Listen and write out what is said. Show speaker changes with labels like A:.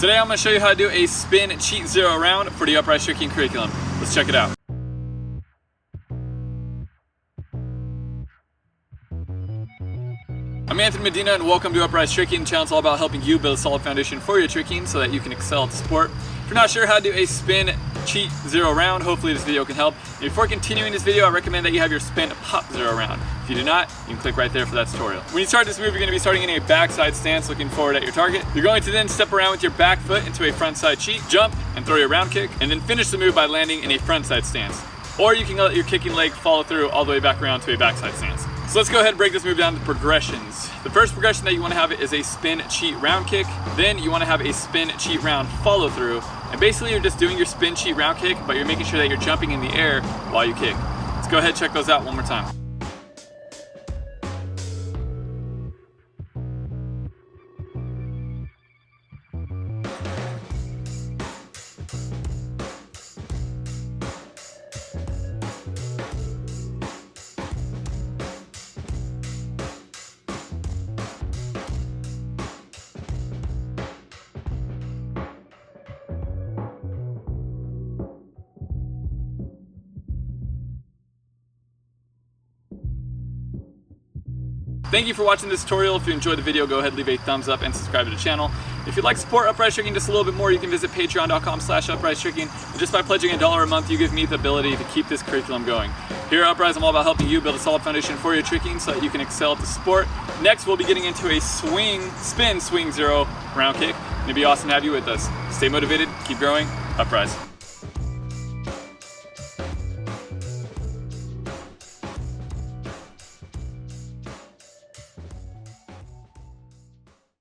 A: Today I'm going to show you how to do a spin cheat zero round for the Upraiz Tricking curriculum. Let's check it out. I'm Anthony Medina and welcome to Upraiz Tricking. The channel's all about helping you build a solid foundation for your tricking so that you can excel at the sport. If you're not sure how to do a spin cheat zero round, hopefully this video can help. And before continuing this video, I recommend that you have your spin pop zero round. If you do not, you can click right there for that tutorial. When you start this move, you're going to be starting in a backside stance looking forward at your target. You're going to then step around with your back foot into a frontside cheat, jump and throw your round kick, and then finish the move by landing in a frontside stance. Or you can let your kicking leg follow through all the way back around to a backside stance. So let's go ahead and break this move down to progressions. The first progression that you want to have is a spin cheat round kick. Then you want to have a spin cheat round follow through. And basically you're just doing your spin cheat round kick, but you're making sure that you're jumping in the air while you kick. Let's go ahead and check those out one more time. Thank you for watching this tutorial. If you enjoyed the video, go ahead and leave a thumbs up and subscribe to the channel. If you'd like to support Upraiz Tricking just a little bit more, you can visit patreon.com/Upraiz Tricking. And just by pledging $1 a month, you give me the ability to keep this curriculum going. Here at Upraiz, I'm all about helping you build a solid foundation for your tricking so that you can excel at the sport. Next, we'll be getting into a spin swing zero round kick. It'd be awesome to have you with us. Stay motivated, keep growing, Upraiz.